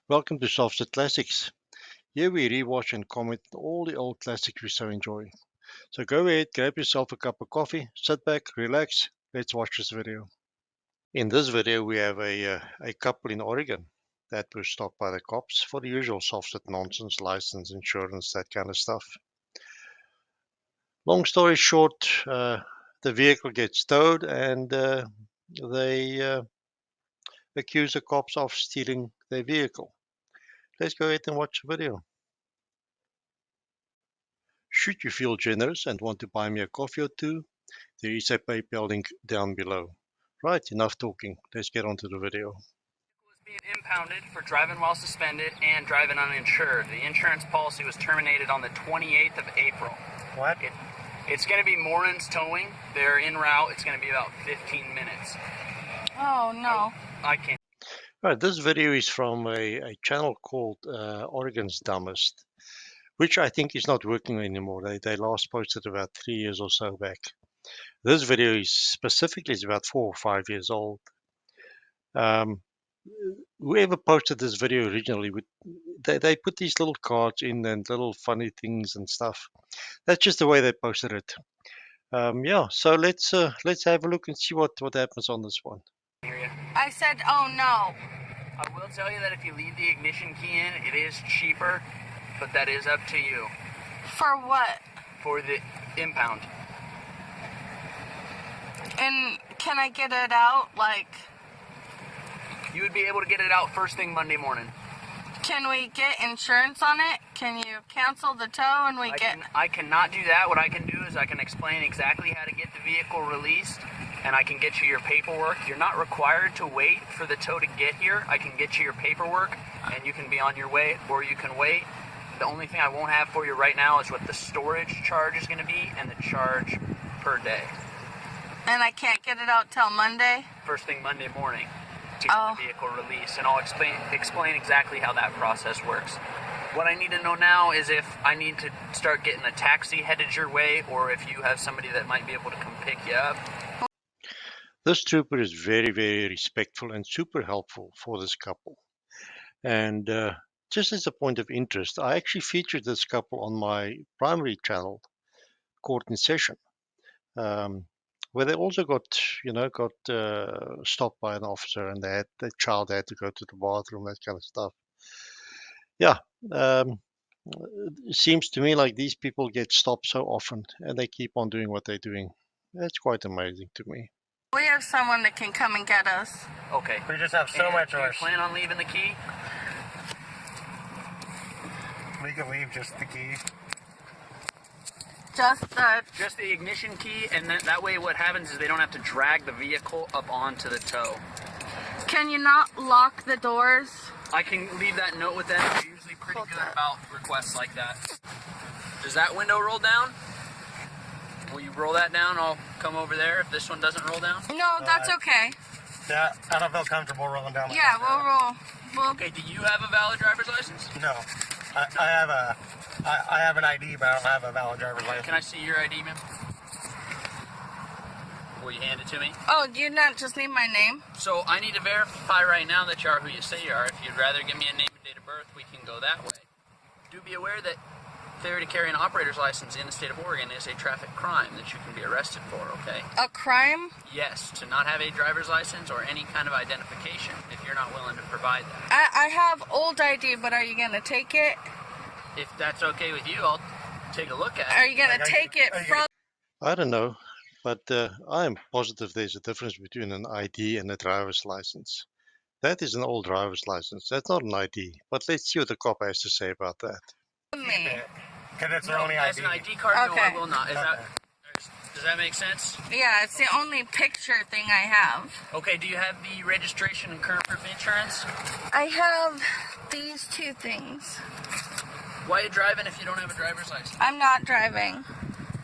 Welcome to SovCit Classics. Here we rewatch and comment on all the old classics we so enjoy. So go ahead, grab yourself a cup of coffee, sit back, relax, let's watch this video. In this video we have a couple in Oregon that was stopped by the cops for the usual SovCit nonsense, license, insurance, that kind of stuff. Long story short, the vehicle gets towed and they accuse the cops of stealing their vehicle. Let's go ahead and watch the video. Should you feel generous and want to buy me a coffee or two, there is a PayPal link down below. Right, enough talking. Let's get on to the video. Was being impounded for driving while suspended and driving uninsured. The insurance policy was terminated on the 28th of April. What? It's going to be Morin's Towing. They're en route. It's going to be about 15 minutes. Oh, no. I can't. Right, this video is from a channel called Oregon's Dumbest, which I think is not working anymore. They last posted about 3 years or so back. This video is specifically about 4 or 5 years old. Whoever posted this video originally, they put these little cards in and little funny things and stuff. That's just the way they posted it. Yeah, so let's have a look and see what happens on this one. I said, oh, no. I will tell you that if you leave the ignition key in, it is cheaper, but that is up to you. For what? For the impound. And can I get it out, like... You would be able to get it out first thing Monday morning. Can we get insurance on it? Can you cancel the tow and I cannot do that. What I can do is I can explain exactly how to get the vehicle released, and I can get you your paperwork. You're not required to wait for the tow to get here. I can get you your paperwork, and you can be on your way, or you can wait. The only thing I won't have for you right now is what the storage charge is going to be and the charge per day. And I can't get it out till Monday? First thing Monday morning to get the vehicle released, and I'll explain exactly how that process works. What I need to know now is if I need to start getting a taxi headed your way, or if you have somebody that might be able to come pick you up. This trooper is very, very respectful and super helpful for this couple. And just as a point of interest, I actually featured this couple on my primary channel, Court in Session, where they also got stopped by an officer, and the child had to go to the bathroom, that kind of stuff. Yeah, it seems to me like these people get stopped so often, and they keep on doing what they're doing. That's quite amazing to me. We have someone that can come and get us. Okay. We just have so much rush. rush. Do you plan on leaving the key? We could leave just the key. Just the ignition key, and then that way what happens is they don't have to drag the vehicle up onto the tow. Can you not lock the doors? I can leave that note with them. They're usually pretty good about requests like that. Does that window roll down? Will you roll that down? I'll come over there if this one doesn't roll down. No, that's okay. Yeah, I don't feel comfortable rolling down. Yeah, we'll roll. Okay, do you have a valid driver's license? No, I have an ID, but I don't have a valid driver's license. Can I see your ID, ma'am? Will you hand it to me? Oh, do you not just need my name? So I need to verify right now that you are who you say you are. If you'd rather give me a name and date of birth, we can go that way. Do be aware that failure to carry an operator's license in the state of Oregon is a traffic crime that you can be arrested for, okay? A crime? Yes, to not have a driver's license or any kind of identification if you're not willing to provide that. I have old ID, but are you going to take it? If that's okay with you, I'll take a look at it. Are you going to take it from... I don't know, but I am positive there's a difference between an ID and a driver's license. That is an old driver's license. That's not an ID. But let's see what the cop has to say about that. me? Because it's their only ID. As an ID card, Okay. no, I will not. Does that make sense? Yeah, it's the only picture thing I have. Okay, do you have the registration and current proof of insurance? I have these two things. Why are you driving if you don't have a driver's license? I'm not driving.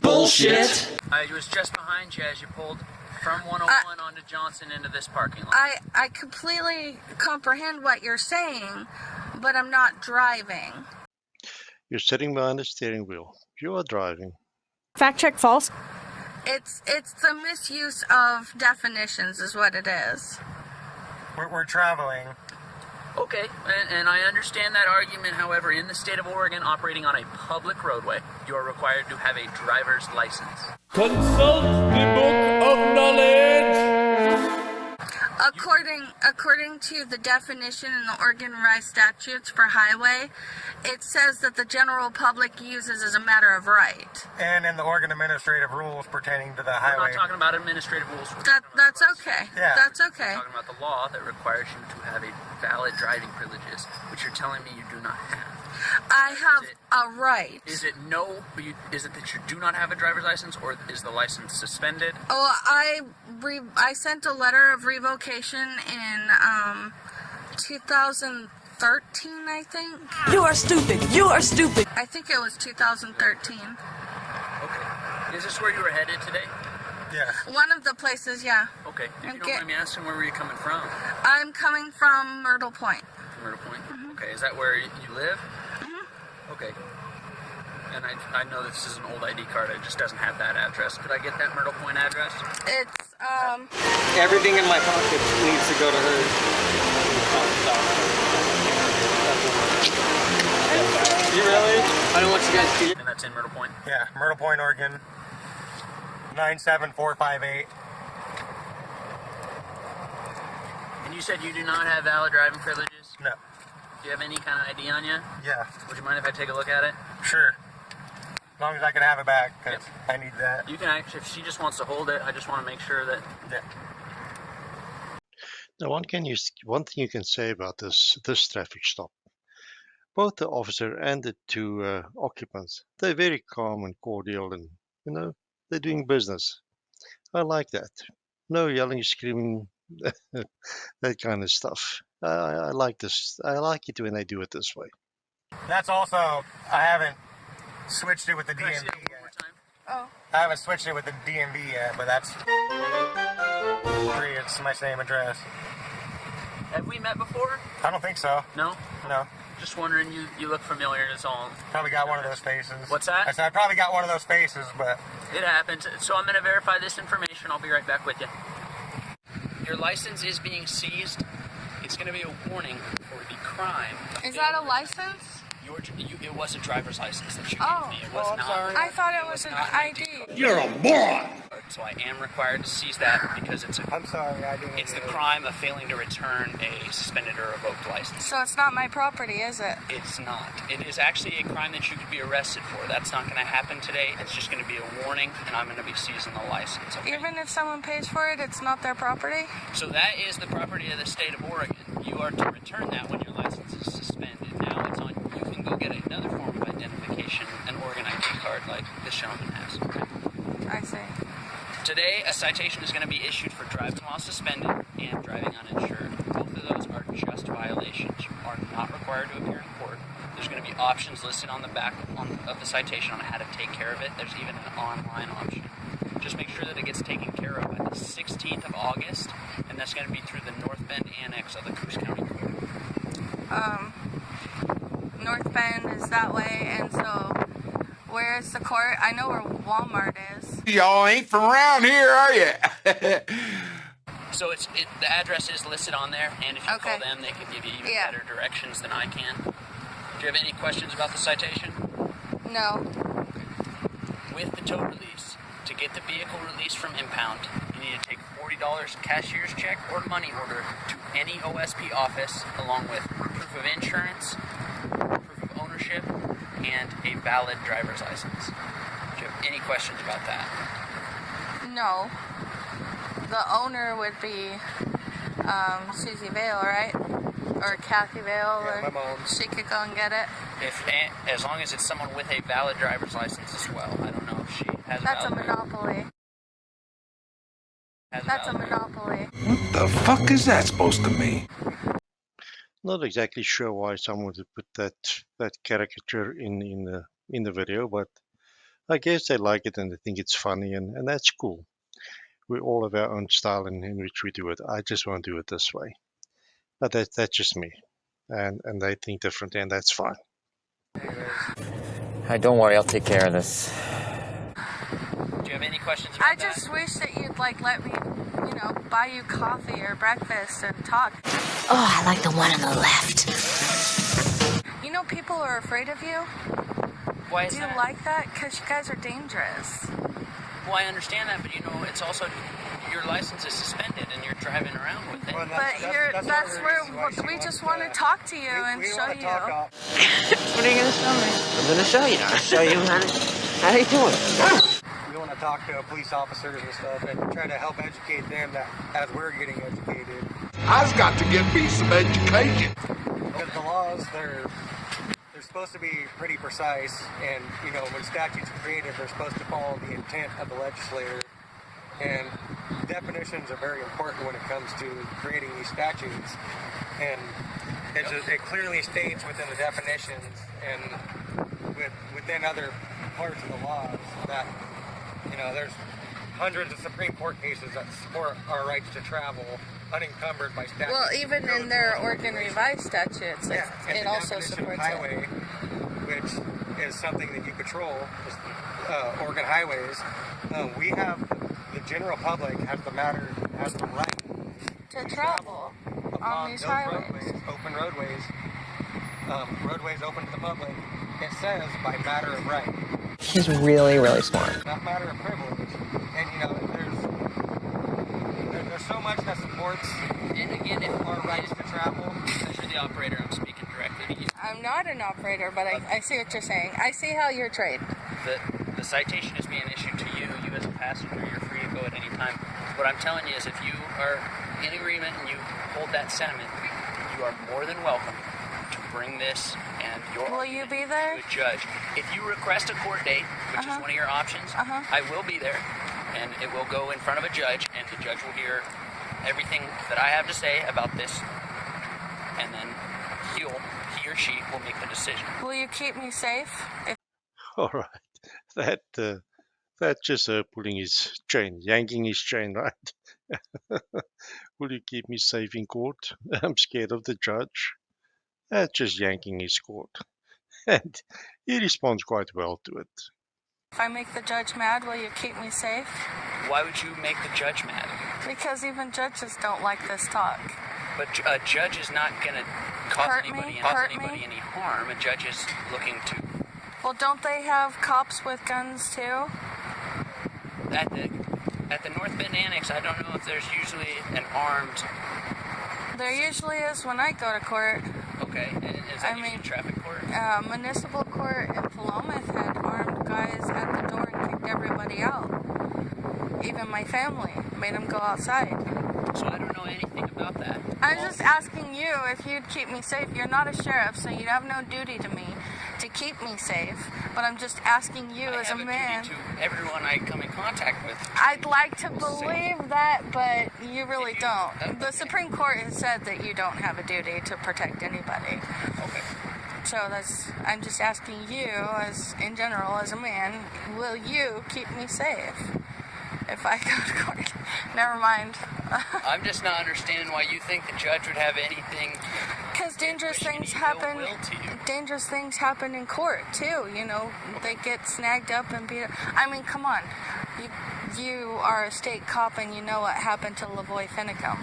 Bullshit! I was just behind you as you pulled from 101 onto Johnson into this parking lot. I completely comprehend what you're saying, but I'm not driving. You're sitting behind the steering wheel. You are driving. Fact check false. It's the misuse of definitions is what it is. We're traveling. Okay, and I understand that argument. However, in the state of Oregon, operating on a public roadway, you are required to have a driver's license. Consult the book of knowledge. According to the definition in the Oregon Revised Statutes for highway, it says that the general public uses as a matter of right. And in the Oregon administrative rules pertaining to the We're highway. not talking about administrative rules. That's okay. Yeah. That's okay. We're talking about the law that requires you to have a valid driving privileges, which you're telling me you do not have. I have a right. Is it that you do not have a driver's license, or is the license suspended? Oh, I sent a letter of revocation in 2013, I think. You are stupid. You are stupid. I think it was 2013. Okay. Is this where you were headed today? Yes. One of the places, yeah. Okay. If you don't Okay. mind me asking, where were you coming from? I'm coming from Myrtle Point. From Myrtle Point? Okay. Is that where you live? Okay. And I know this is an old ID card. It just doesn't have that address. Could I get that Myrtle Point address? It's, Everything in my pocket needs to go to her. You really? I don't want you guys to. And that's in Myrtle Point? Yeah, Myrtle Point, Oregon. 97458. And you said you do not have valid driving privileges? No. Do you have any kind of ID on you? Yeah, Would you mind if I take a look at it? sure. As long as I can have it back, because I need that. You can actually, if she just wants to hold it, I just want to make sure that. Yeah. Now, one thing you can say about this traffic stop, both the officer and the two occupants, they're very calm and cordial, and they're doing business. I like that. No yelling, screaming, that kind of stuff. I like this. I like it when they do it this way. That's also, I haven't switched it with the Can I see DMV that one more yet. time? oh, I haven't switched it with the DMV yet, but that's it's my same address. Have we met before? I don't think so. No? No. Just wondering, you look familiar, is all. Probably got one of those faces. What's that? I said I probably got one of those faces, but It happens. So I'm going to verify this information. I'll be right back with you. Your license is being seized. It's going to be a warning for the crime. is that a license? It was a driver's license that you Oh. gave me. It was I'm not. sorry. I thought it was an not ID. You're a moron. So I am required to seize that because I'm sorry, I didn't. it's the crime of failing to return a suspended or revoked license. So it's not my property, is it? It's not. It is actually a crime that you could be arrested for. That's not going to happen today. It's just going to be a warning, and I'm going to be seizing the license. Okay? Even if someone pays for it, it's not their property? So that is the property of the state of Oregon. You are to return that when your license is suspended. Now it's on. You can go get another form of identification, an Oregon ID card, like this gentleman has. I see. Today, a citation is going to be issued for driving while suspended and driving uninsured. Both of those are just violations. You are not required to appear in court. There's going to be options listed on the back of the citation on how to take care of it. There's even an online option. Just make sure that it gets taken care of by the 16th of August, and that's going to be through the North Bend Annex of the Coos County Court. North Bend is that way, and so where is the court? I know where Walmart is. Y'all ain't from around here, are you? So the address is listed on there, and if you Okay. call them, they can give you even Yeah. better directions than I can. Do you have any questions about the citation? No. With the tow release, to get the vehicle released from impound, you need to take $40 cashier's check or money order to any OSP office, along with proof of insurance, proof of ownership, and a valid driver's license. Do you have any questions about that? No. The owner would be Susie Vale, right? Or Kathy Vale, Yeah, my or mom. she could go and get it. As long as it's someone with a valid driver's license as well. I don't know if she has That's a valid. monopoly. has That's a valid- monopoly. The fuck is that supposed to mean? Not exactly sure why someone would put that caricature in the video, but I guess they like it and they think it's funny, and that's cool. We all have our own style in which we do it. I just won't do it this way. But that's just me. And they think differently, and that's fine. Hey, don't worry, I'll take care of this. Do you have any questions about I just wish that you'd let me you know, buy you coffee or breakfast and talk. Oh, I like the one on the left. You know, people are afraid of you. Why is Do you that? like that? Because you guys are dangerous. Well, I understand that, but you know, it's also your license is suspended and you're driving around with it. Well, That's where we just want to talk to you and show you. Talk What are you gonna show me? I'm gonna show you. I'll show you how you doing. we want to talk to police officers and stuff and try to help educate them that as we're getting educated. I've got to get me some education. Because the laws, they're supposed to be pretty precise, and you know, when statutes are created, they're supposed to follow the intent of the legislator. And definitions are very important when it comes to creating these statutes. And it clearly states within the definitions and within other parts of the laws that, you know, there's hundreds of Supreme Court cases that support our rights to travel unencumbered by statutes. Well, even in their Oregon revised statutes, it also supports highway, it. which is something that you patrol, Oregon highways. We have the general public has the right To travel on these those highways. roadways, roadways open to the public. It says by matter of right, He's really, really smart. not matter of privilege. And you know, there's so much that supports And again, if our rights to travel. Since you're the operator, I'm speaking directly to you. I'm not an operator, but I see what you're saying. I see how you're trained. The citation is being issued to you. You as a passenger, you're free to go at any time. What I'm telling you is if you are in agreement and you hold that sentiment, you are more than welcome to bring this and your Will you argument be there? to a judge. If you request a court date, which is one of your options, I will be there, and it will go in front of a judge, and the judge will hear everything that I have to say about this, and then he or she will make the decision. Will you keep me safe? All right. That's just pulling his chain, yanking his chain, right? Will you keep me safe in court? I'm scared of the judge. That's just yanking his cord. And he responds quite well to it. If I make the judge mad, will you keep me safe? Why would you make the judge mad? Because even judges don't like this talk. But a judge is not going to cause Hurt anybody me? any harm. A judge is looking to Well, don't they have cops with guns too? at the North Bend Annex. I don't know if there's usually an armed. There usually is when I go to court. Okay, and is that usually traffic court? Municipal court in Philomath had armed guys at the door and kicked everybody out. Even my family made them go outside. So I don't know anything about that. I'm just asking you if you'd keep me safe. You're not a sheriff, so you have no duty to me to keep me safe. But I'm just asking you as a man. I have a duty to everyone I come in contact with. I'd like to believe that, but you really don't. The Supreme Court has said that you don't have a duty to protect anybody. Okay. So I'm just asking you, as in general, as a man, will you keep me safe if I go to court? Never mind. I'm just not understanding why you think the judge would have anything. Because dangerous pushing things any happen. ill will to you. Dangerous things happen in court too. You know, they get snagged up and beat up. I mean, come on. You are a state cop and you know what happened to Lavoy Finicum.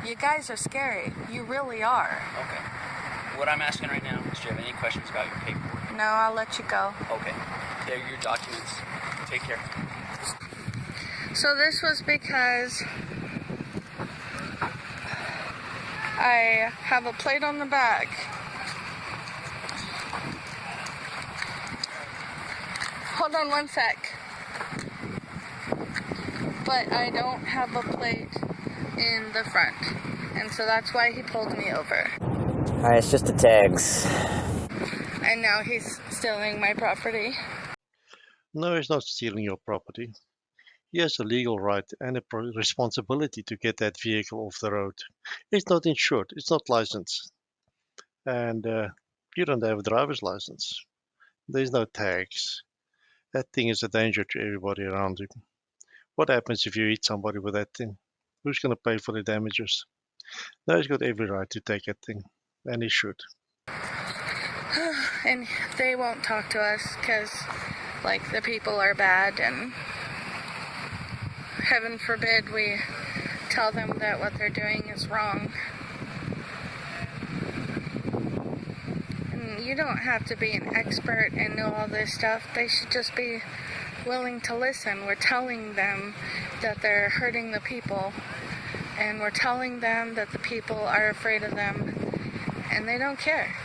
You guys are scary. You really are. Okay. What I'm asking right now is, do you have any questions about your paperwork? No, I'll let you go. Okay. There are your documents. Take care. So this was because I have a plate on the back. Hold on one sec. But I don't have a plate in the front. And so that's why he pulled me over. Alright, it's just the tags. And now he's stealing my property. No, he's not stealing your property. He has a legal right and a responsibility to get that vehicle off the road. It's not insured. It's not licensed. And you don't have a driver's license. There's no tags. That thing is a danger to everybody around you. What happens if you hit somebody with that thing? Who's going to pay for the damages? No, he's got every right to take that thing. And he should. And they won't talk to us because, like, the people are bad and heaven forbid we tell them that what they're doing is wrong. And you don't have to be an expert and know all this stuff. They should just be willing to listen. We're telling them that they're hurting the people, and we're telling them that the people are afraid of them, and they don't care.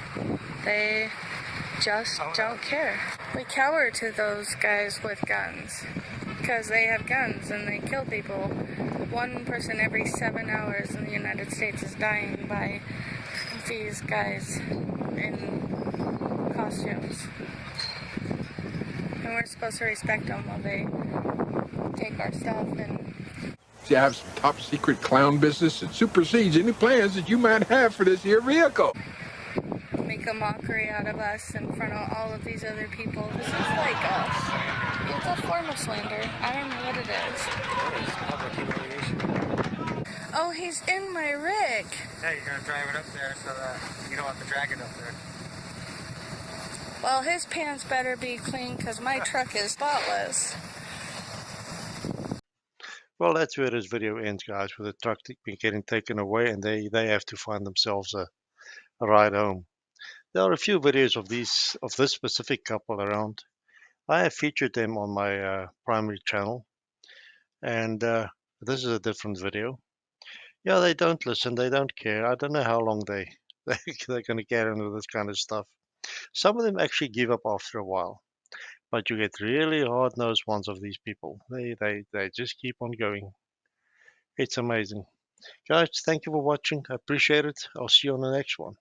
They just don't care. We cower to those guys with guns because they have guns and they kill people. 1 person every 7 hours in the United States is dying by these guys in costumes. And we're supposed to respect them while they take our stuff and... You have some top secret clown business that supersedes any plans that you might have for this here vehicle. make a mockery out of us in front of all of these other people. This is like it's a form of slander. I don't know what it is. Public humiliation. Oh, he's in my rig. Yeah, you're gonna drive it up there so that you don't have to drag it up there. Well, his pants better be clean because my truck is spotless. Well, that's where this video ends, guys, with the truck getting taken away, and they have to find themselves a ride home. There are a few videos of this specific couple around. I have featured them on my primary channel, and this is a different video. Yeah, they don't listen, they don't care. I don't know how long they're going to carry on with this kind of stuff. Some of them actually give up after a while, but you get really hard-nosed ones of these people. They just keep on going. It's amazing. Guys, thank you for watching. I appreciate it. I'll see you on the next one.